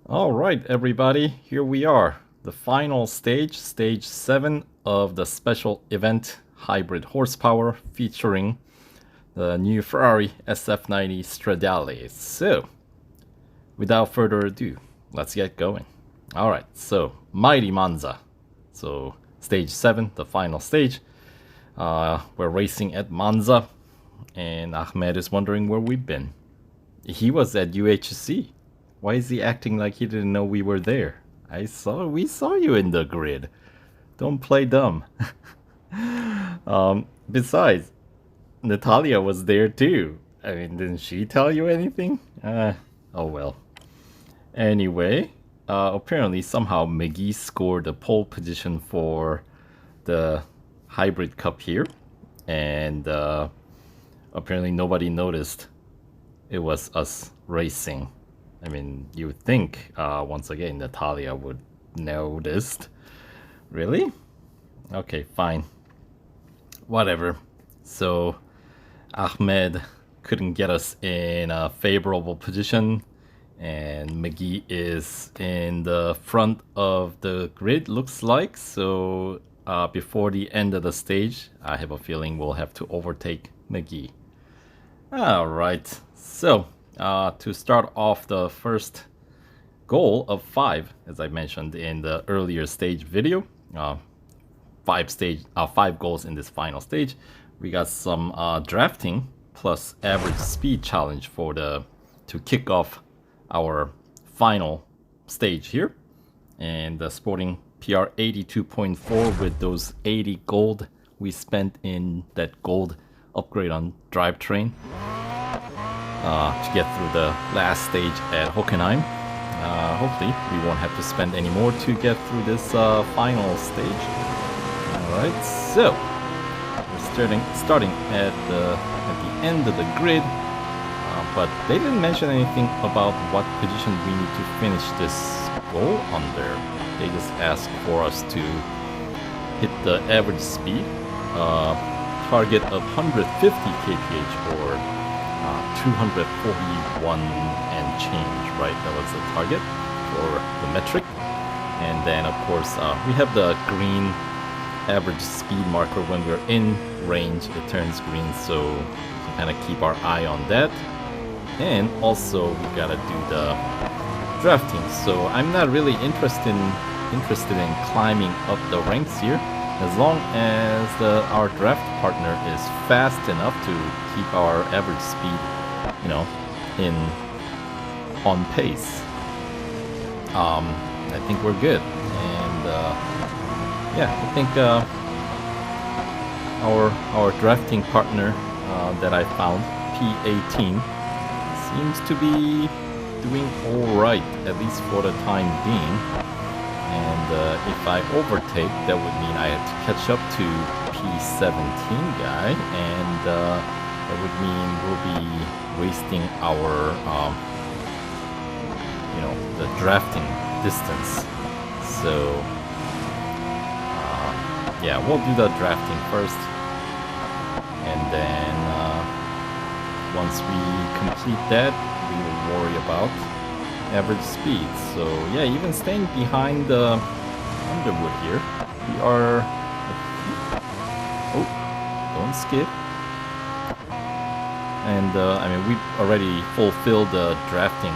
All right, everybody, here we are. The final stage, stage 7 of the special event Hybrid Horsepower featuring the new Ferrari SF90 Stradale. So, without further ado, let's get going. All right, so Mighty Monza. So, stage 7, the final stage. We're racing at Monza, and Ahmed is wondering where we've been. He was at UHC. Why is he acting like he didn't know we were there? We saw you in the grid. Don't play dumb. Besides, Natalia was there too. I mean, didn't she tell you anything? Oh well. Anyway, apparently somehow McGee scored a pole position for the Hybrid Cup here, and apparently nobody noticed it was us racing. I mean, you would think, once again, Natalia would noticed. Really? Okay, fine. Whatever. So, Ahmed couldn't get us in a favorable position, and McGee is in the front of the grid, looks like. So, before the end of the stage, I have a feeling we'll have to overtake McGee. Alright, so to start off the first goal of 5, as I mentioned in the earlier stage video, 5 goals in this final stage. We got some drafting plus average speed challenge to kick off our final stage here, and sporting PR 82.4 with those 80 gold we spent in that gold upgrade on drivetrain to get through the last stage at Hockenheim. Hopefully we won't have to spend any more to get through this final stage. Alright, so we're starting at the end of the grid, but they didn't mention anything about what position we need to finish this goal under. They just asked for us to hit the average speed target of 150 kph or 241 and change, right? That was the target for the metric. And then, of course, we have the green average speed marker. When we're in range, it turns green, so we can kind of keep our eye on that. And also, we gotta do the drafting. So I'm not really interested in climbing up the ranks here, as long as our draft partner is fast enough to keep our average speed, on pace. I think we're good, and yeah, I think our drafting partner that I found, P18, seems to be doing all right, at least for the time being. And if I overtake, that would mean I have to catch up to P17 guy, and that would mean we'll be wasting our, the drafting distance. So, yeah, we'll do the drafting first, and then once we complete that, we will worry about average speed. So yeah, even staying behind the Underwood here, we are, oh, don't skip. And I mean, we've already fulfilled the drafting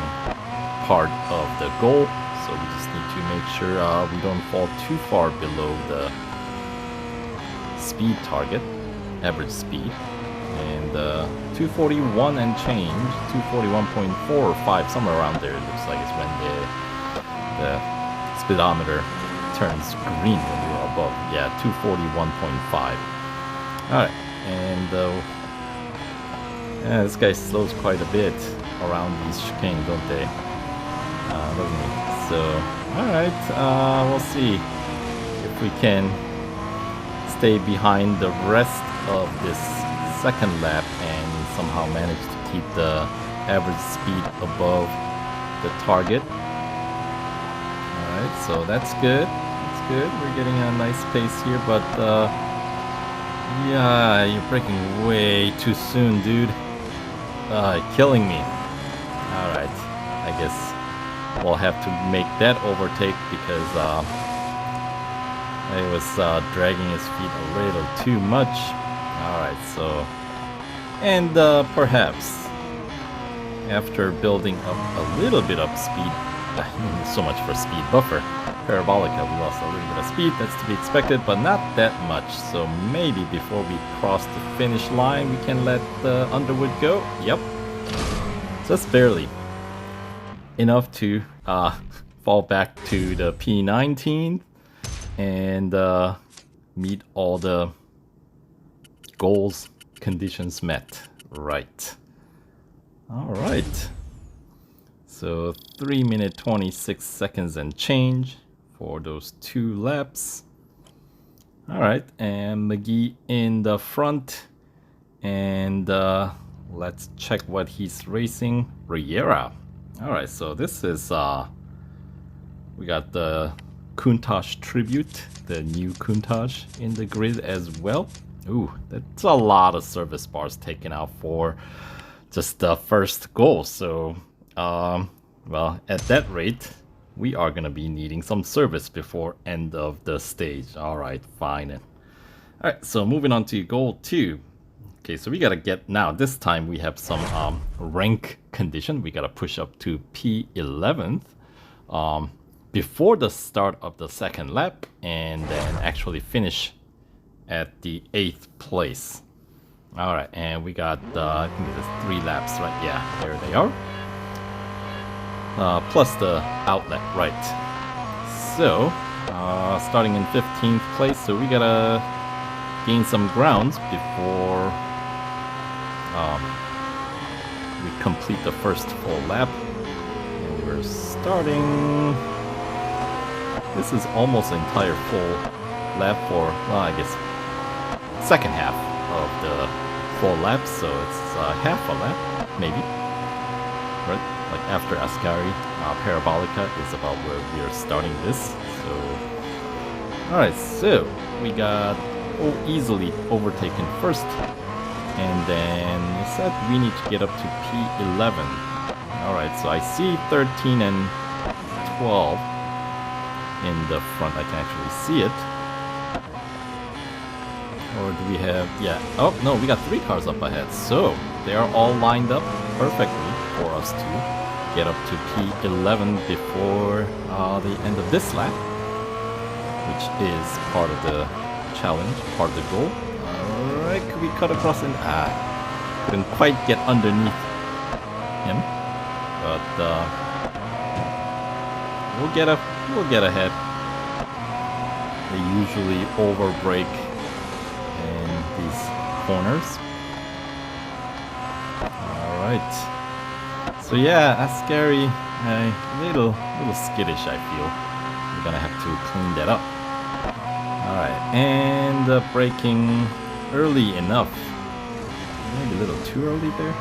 part of the goal, so we just need to make sure we don't fall too far below the speed target, average speed. And 241 and change, 241.4 or 5, somewhere around there. It looks like it's when the speedometer turns green when we were above. Yeah, 241.5. Alright, and yeah, this guy slows quite a bit around these chicanes, don't they? Doesn't he? So, alright, we'll see if we can stay behind the rest of this second lap and somehow manage to keep the average speed above the target. Alright, so that's good. That's good. We're getting a nice pace here, but yeah, you're braking way too soon, dude. Killing me. Alright, I guess we'll have to make that overtake because he was dragging his feet a little too much. Alright, so... And perhaps, after building up a little bit of speed, so much for speed buffer, Parabolica, we lost a little bit of speed, that's to be expected, but not that much. So maybe before we cross the finish line, we can let Underwood go. Yep. Just barely. Enough to fall back to the P19 and meet all the goals, conditions met. Right. Alright. So 3 minutes 26 seconds and change for those 2 laps. Alright, and McGee in the front. And let's check what he's racing. Riera. Alright, so this is we got the Countach Tribute, the new Countach in the grid as well. Ooh, that's a lot of service bars taken out for just the first goal. So, well, at that rate, we are gonna be needing some service before end of the stage. Alright, fine. Alright, so moving on to goal 2. Okay, so we gotta get, now this time we have some rank condition. We gotta push up to P11th before the start of the second lap, and then actually finish at the 8th place. Alright, and we got, I think it's 3 laps, right? Yeah, there they are. Plus the outlet, right. So, starting in 15th place, so we gotta gain some grounds before we complete the first full lap. And we're starting... This is almost an entire full lap for, well, I guess, second half of the full lap, so it's half a lap, maybe. Right? Like after Ascari, Parabolica is about where we are starting this. So, alright, so we got easily overtaken first, and then it said we need to get up to P11. Alright, so I see 13 and 12 in the front. I can actually see it. Or do we have... Yeah. Oh, no, we got 3 cars up ahead. So, they are all lined up perfectly for us to get up to P11 before the end of this lap, which is part of the challenge, part of the goal. Alright, could we cut across and... couldn't quite get underneath him. But, we'll get ahead. They usually overbrake in these corners. Alright. So yeah, Ascari, a little skittish, I feel. We're gonna have to clean that up. Alright, and braking early enough. Maybe a little too early there.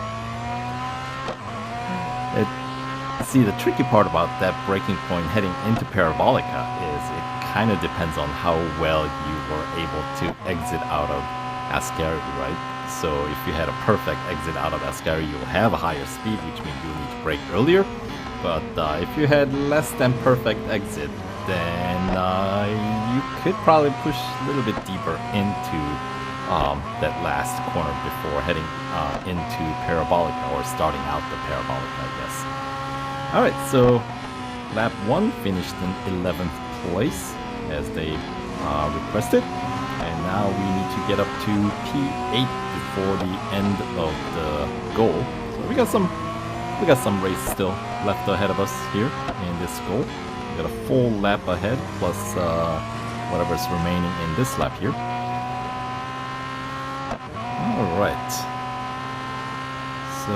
See, the tricky part about that braking point heading into Parabolica is it kind of depends on how well you were able to exit out of Ascari, right? So if you had a perfect exit out of Ascari, you'll have a higher speed, which means you'll need to brake earlier. But if you had less than perfect exit, then you could probably push a little bit deeper into that last corner before heading into Parabolica, or starting out the Parabolica, I guess. Alright, so lap 1 finished in 11th place as they requested, and now we need to get up to P8 before the end of the goal. So we got some race still left ahead of us here in this goal. We got a full lap ahead plus whatever's remaining in this lap here. Alright, so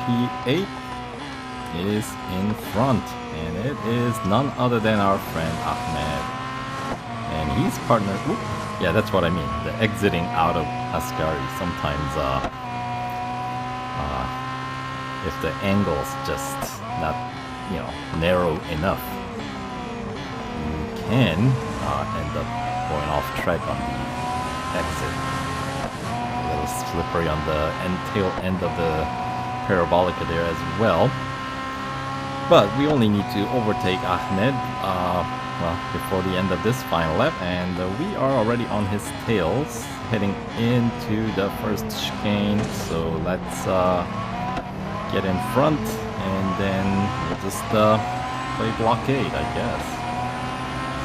P8 is in front, and it is none other than our friend Ahmed, and he's partnered. Yeah, that's what I mean, the exiting out of Ascari. Sometimes if the angle's just not, narrow enough, you can end up going off track on the exit. A little slippery on the tail end of the Parabolica there as well. But we only need to overtake Ahmed well, before the end of this final lap, and we are already on his tails, heading into the first chicane. So let's get in front, and then we'll just play blockade, I guess.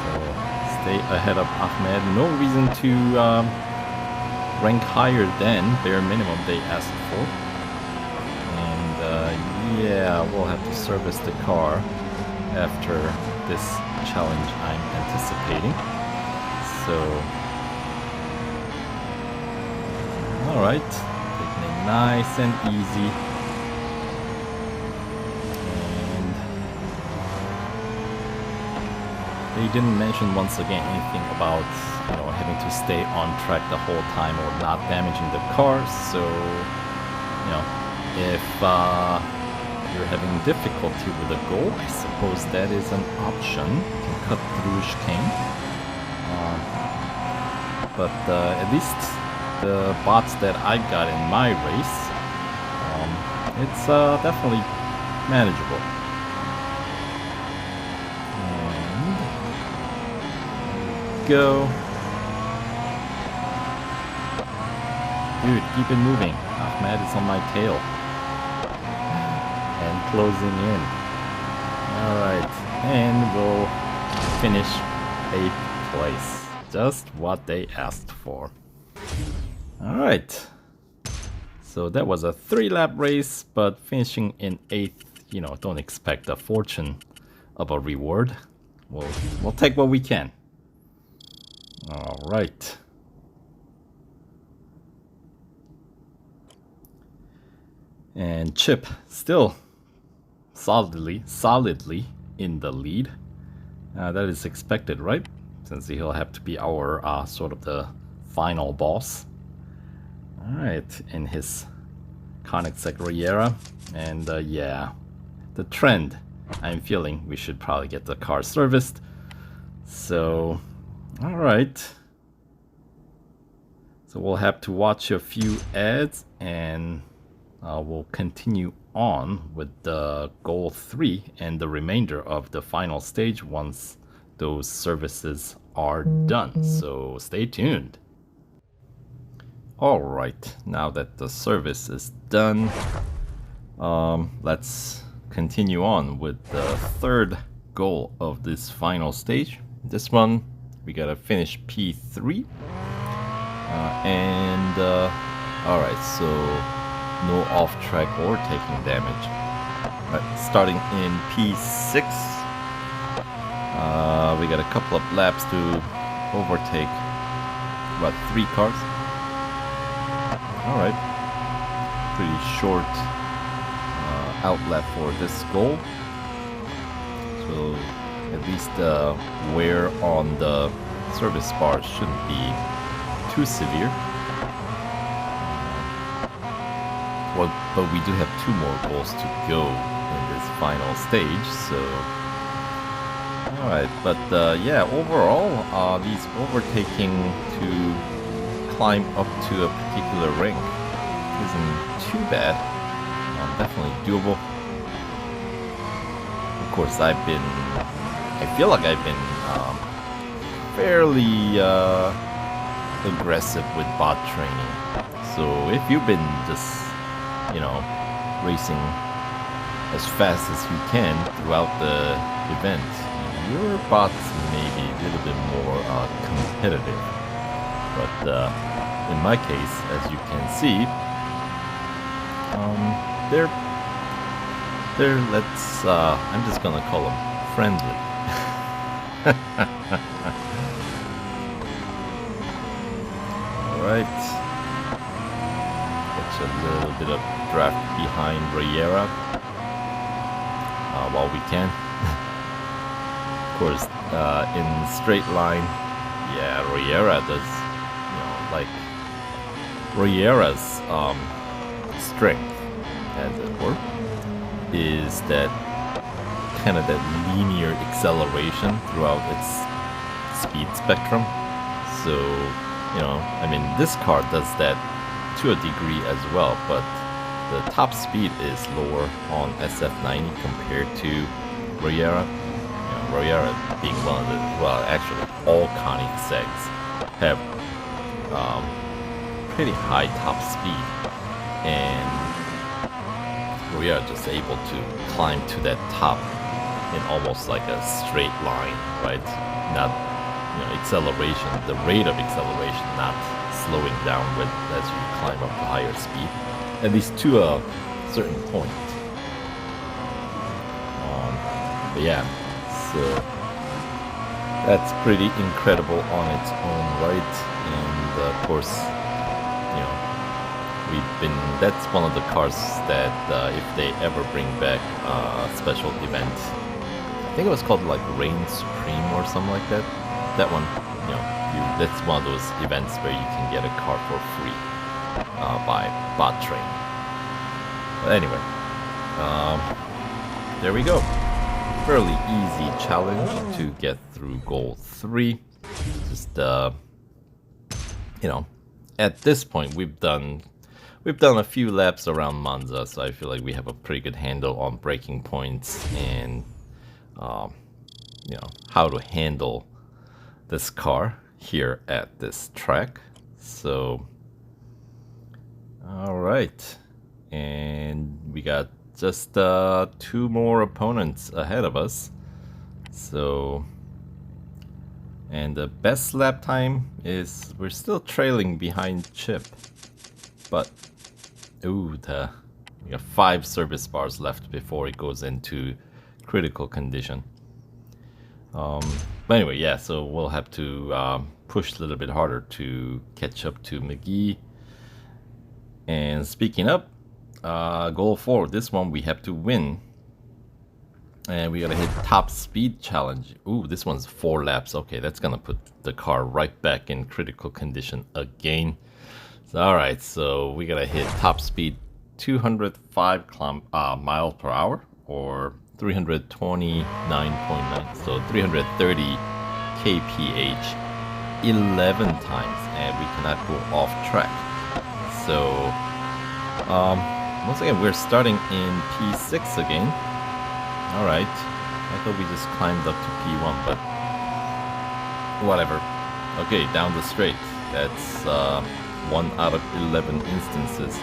So stay ahead of Ahmed. No reason to rank higher than bare minimum they asked for. Yeah, we'll have to service the car after this challenge I'm anticipating. So, alright, taking it nice and easy. And they didn't mention once again anything about, you know, having to stay on track the whole time or not damaging the car. So, you know, if you're having difficulty with a goal, I suppose that is an option. You can cut through chicane. But at least the bots that I got in my race, it's definitely manageable. And go. Dude, keep it moving. Ahmed is on my tail. And closing in. Alright, and we'll finish 8th place. Just what they asked for. Alright. So that was a 3-lap race, but finishing in 8th, you know, don't expect a fortune of a reward. We'll take what we can. Alright. And Chip still solidly in the lead. That is expected, right? Since he'll have to be our sort of the final boss. Alright, in his Koenigsegg Riera. And yeah, the trend I'm feeling, we should probably get the car serviced. So, alright. So we'll have to watch a few ads, and we'll continue on with the goal 3 and the remainder of the final stage once those services are done. So stay tuned. Alright, now that the service is done, let's continue on with the 3rd goal of this final stage. This one, we gotta finish P3. Alright, so no off track or taking damage. Starting in P6, we got a couple of laps to overtake about 3 cars. Alright, pretty short outlet for this goal. So at least wear on the service bar shouldn't be too severe. But we do have 2 more goals to go in this final stage, so... Alright, but yeah, overall, these overtaking to climb up to a particular rank isn't too bad. Definitely doable. Of course, I feel like I've been fairly aggressive with bot training. So if you've been just, you know, racing as fast as you can throughout the event, your bots may be a little bit more competitive. But in my case, as you can see, they're let's I'm just gonna call them friendly. Alright. Get a little bit of draft behind Riera while we can. Of course, in straight line, yeah, Riera does, you know, like Riera's strength, as it were, is that kind of that linear acceleration throughout its speed spectrum. So, you know, I mean, this car does that to a degree as well, but the top speed is lower on SF90 compared to Royera. Royera being one of the, well, actually all Koenigsegg's have pretty high top speed, and Royera just able to climb to that top in almost like a straight line, right? Not, acceleration, the rate of acceleration not slowing down with as you climb up to higher speed, at least to a certain point. But yeah, so that's pretty incredible on its own right, and of course, that's one of the cars that if they ever bring back a special event, I think it was called like Reign Supreme or something like that. That one, that's one of those events where you can get a car for free by bot train. But anyway, there we go. Fairly easy challenge to get through goal 3. Just at this point we've done a few laps around Monza, so I feel like we have a pretty good handle on braking points and how to handle this car here at this track. So all right, and we got just 2 more opponents ahead of us. So, and the best lap time is, we're still trailing behind Chip, but we got 5 service bars left before it goes into critical condition. But anyway, yeah, so we'll have to push a little bit harder to catch up to McGee. And speaking up, goal 4, this one we have to win. And we gotta hit top speed challenge. Ooh, this one's 4 laps. Okay, that's gonna put the car right back in critical condition again. So, alright, so we gotta hit top speed 205 miles per hour, or 329.9, so 330 kph 11 times, and we cannot go off track. So once again, we're starting in P6 again. Alright, I thought we just climbed up to P1, but whatever. Okay, down the straight. That's 1 out of 11 instances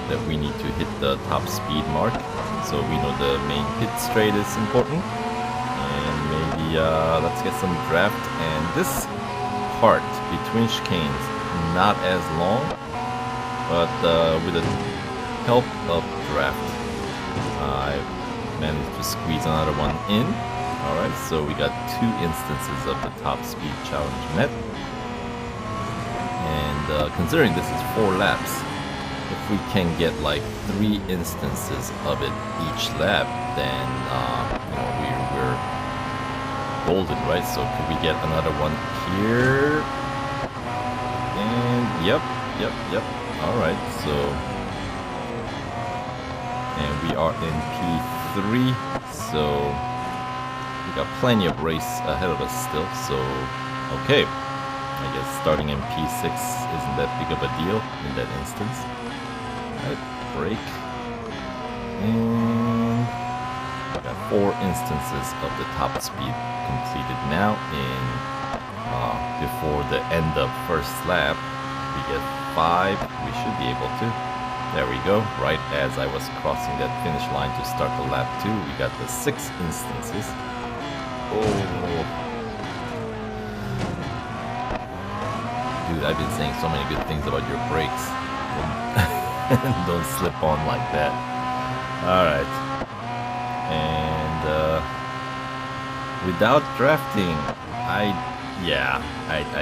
that we need to hit the top speed mark. So we know the main pit straight is important. And maybe let's get some draft. And this part between chicanes, not as long, but with the help of draft, I managed to squeeze another one in. Alright, so we got 2 instances of the top speed challenge met. And considering this is 4 laps, if we can get like 3 instances of it each lap, then we're golden, right? So could we get another one here? And yep. Alright, so, and we are in P3, so we got plenty of race ahead of us still. So okay, I guess starting in P6 isn't that big of a deal in that instance. Alright, brake, and we got 4 instances of the top speed completed now. In before the end of first lap, we get 5. We should be able to. There we go. Right as I was crossing that finish line to start the lap 2, we got the 6 instances. Oh, dude, I've been saying so many good things about your brakes. Don't slip on like that. Alright. And without drafting, I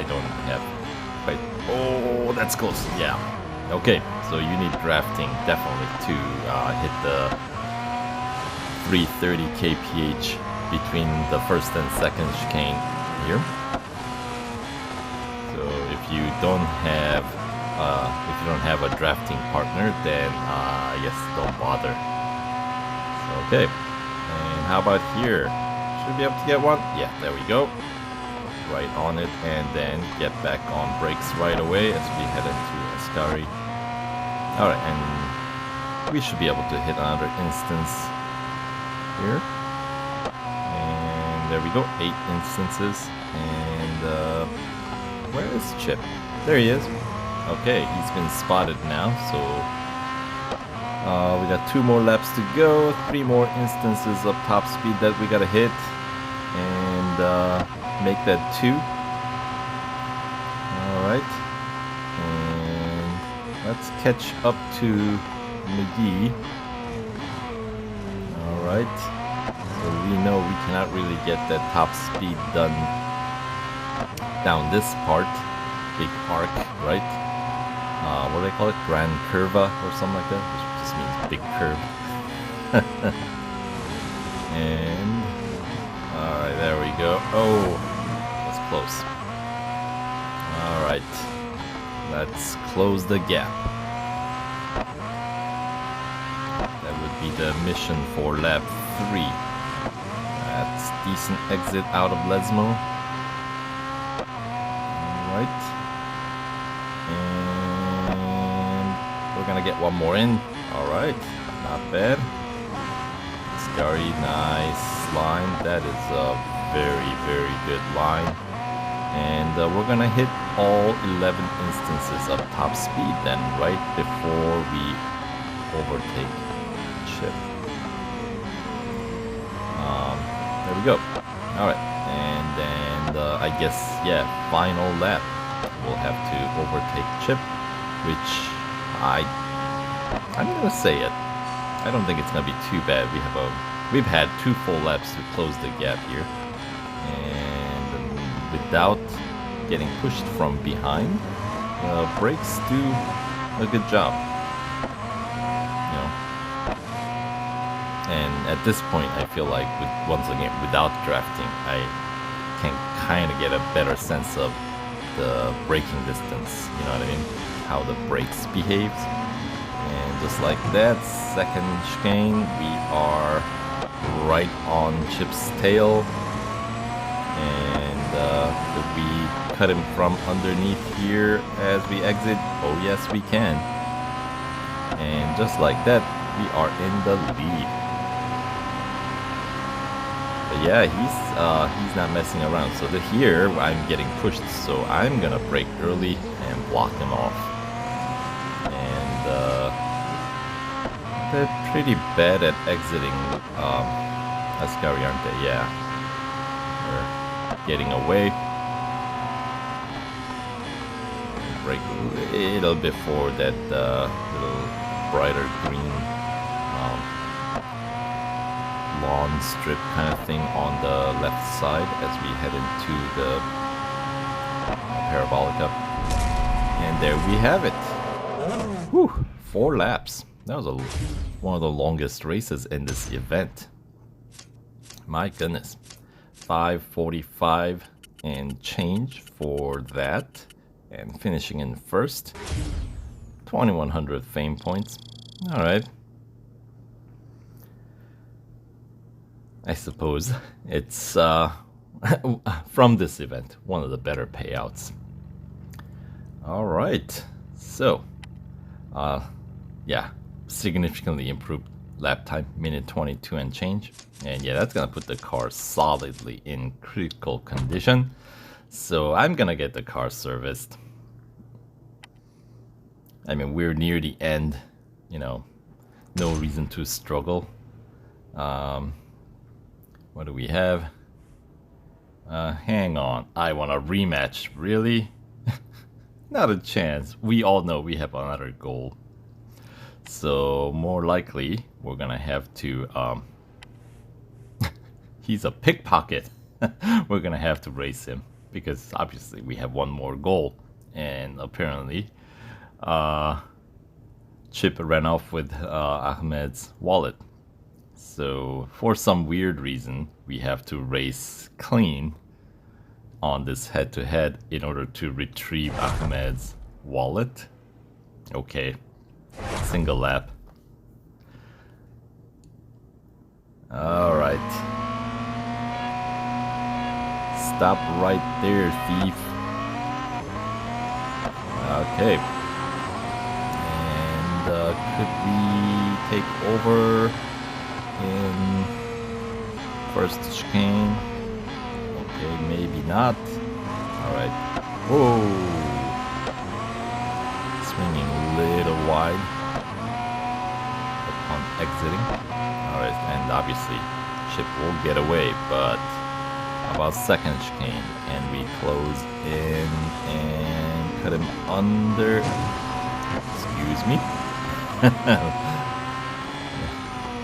don't have quite... Oh, that's close. Yeah. Okay, so you need drafting definitely to hit the 330 kph between the first and second chicane here. So if you don't have a drafting partner, then I guess don't bother. So, okay, and how about here? Should be able to get one. Yeah, there we go. Right on it, and then get back on brakes right away as we head into Ascari. Alright, and we should be able to hit another instance here. And there we go, 8 instances. And where is Chip? There he is. Okay, he's been spotted now, so we got 2 more laps to go, 3 more instances of top speed that we gotta hit, and make that 2. Alright, and let's catch up to McGee. Alright, so we know we cannot really get that top speed done down this part, big arc, right? What do they call it? Grand Curva or something like that, which just means big curve. And alright, there we go. Oh, that's close. Alright, let's close the gap. That would be the mission for lap 3. That's decent exit out of Lesmo. Alright. And we're gonna get one more in. Alright, not bad. Scary, nice line. That is a very, very good line. And we're gonna hit all 11 instances of top speed then, right before we overtake Chip. There we go. Alright, and then I guess, yeah, final lap. We'll have to overtake Chip, which I'm gonna say it. I don't think it's gonna be too bad. We've had 2 full laps to close the gap here, and without getting pushed from behind, brakes do a good job. You know, and at this point, I feel like once again without drafting, I can kind of get a better sense of the braking distance. You know what I mean? How the brakes behaves. And just like that, second chicane, we are right on Chip's tail. And could we cut him from underneath here as we exit? Oh yes, we can. And just like that, we are in the lead. But yeah, he's not messing around. So here I'm getting pushed, so I'm gonna brake early and block him off. And they're pretty bad at exiting Ascari, aren't they? Yeah. They're getting away. Brake a little before that little brighter green lawn strip kind of thing on the left side as we head into the Parabolica. And there we have it. Whew, 4 laps. That was one of the longest races in this event. My goodness. 5:45 and change for that. And finishing in first. 2100 fame points. Alright. I suppose it's from this event one of the better payouts. Alright. So yeah, significantly improved lap time, minute 22 and change. And yeah, that's gonna put the car solidly in critical condition. So I'm gonna get the car serviced. I mean, we're near the end, you know, no reason to struggle. What do we have? Hang on, I want a rematch, really? Not a chance. We all know we have another goal. So more likely, we're gonna have to, he's a pickpocket. We're gonna have to race him, because obviously we have one more goal. And apparently, Chip ran off with Ahmed's wallet. So for some weird reason, we have to race clean on this head-to-head in order to retrieve Ahmed's wallet. Okay, single lap. Alright. Stop right there, thief. Okay. And could we take over in first chicane. Okay, maybe not. Alright. Whoa! Swinging a little wide upon exiting. Alright, and obviously Chip will get away, but how about second chicane? Can we close in and cut him under? Excuse me.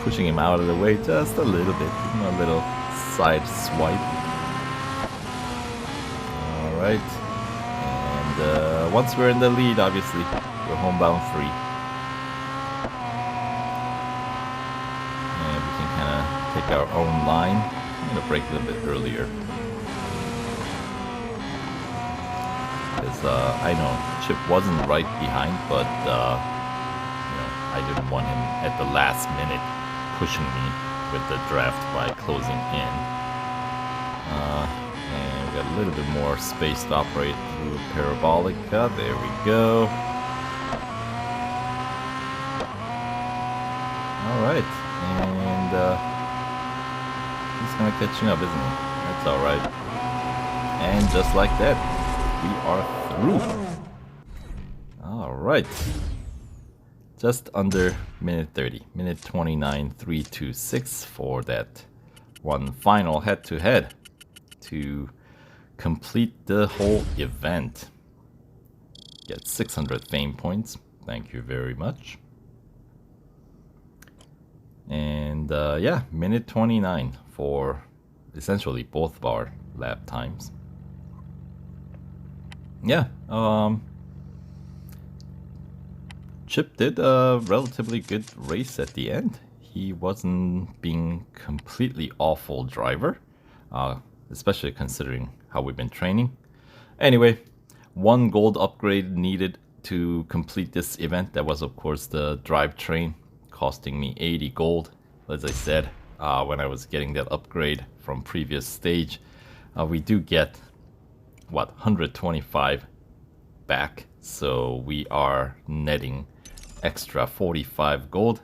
Pushing him out of the way just a little bit. Give him a little side swipe. Alright. And once we're in the lead, obviously, we're homebound free. And we can kind of take our own line. I'm going to brake a little bit earlier. Because I know Chip wasn't right behind, but you know, I didn't want him at the last minute pushing me with the draft by closing in. And we got a little bit more space to operate through Parabolica. There we go. Alright, and he's gonna catch up, isn't he? That's alright. And just like that, we are through. Alright. Just under minute 30. Minute 29.326 for that one final head-to-head to complete the whole event. Get 600 fame points. Thank you very much. And yeah, minute 29 for essentially both of our lap times. Yeah, Chip did a relatively good race at the end. He wasn't being completely awful driver, especially considering how we've been training. Anyway, one gold upgrade needed to complete this event. That was, of course, the drivetrain, costing me 80 gold. As I said, when I was getting that upgrade from previous stage, we do get, what, 125 back. So we are netting extra 45 gold,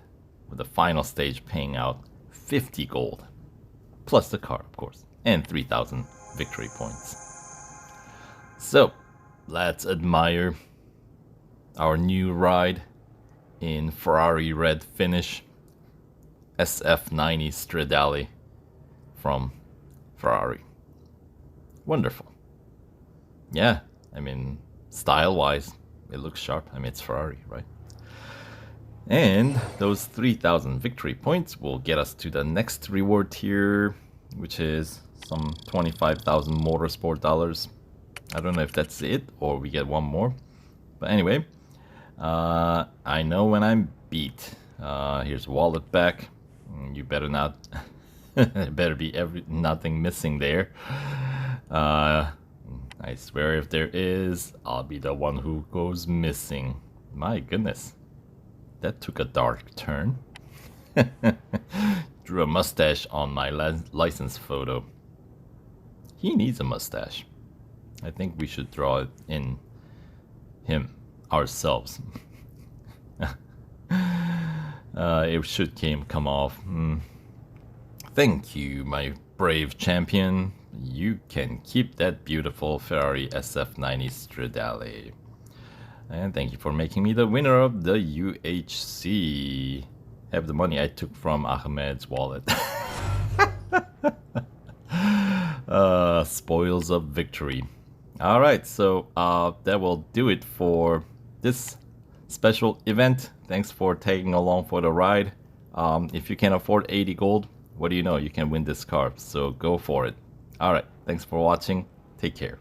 with the final stage paying out 50 gold. Plus the car, of course, and 3,000 victory points. So, let's admire our new ride in Ferrari red finish, SF90 Stradale from Ferrari. Wonderful. Yeah, I mean, style-wise, it looks sharp. I mean, it's Ferrari, right? And those 3,000 victory points will get us to the next reward tier, which is some 25,000 motorsport dollars. I don't know if that's it or we get one more. But anyway, I know when I'm beat. Here's wallet back. You better not. Better be nothing missing there. I swear if there is, I'll be the one who goes missing. My goodness. That took a dark turn. Drew a mustache on my license photo. He needs a mustache. I think we should draw it in him ourselves. It should come off. Thank you, my brave champion. You can keep that beautiful Ferrari SF90 Stradale. And thank you for making me the winner of the UHC. Have the money I took from Ahmed's wallet. Spoils of victory. Alright, so that will do it for this special event. Thanks for tagging along for the ride. If you can afford 80 gold, what do you know? You can win this car, so go for it. Alright, thanks for watching. Take care.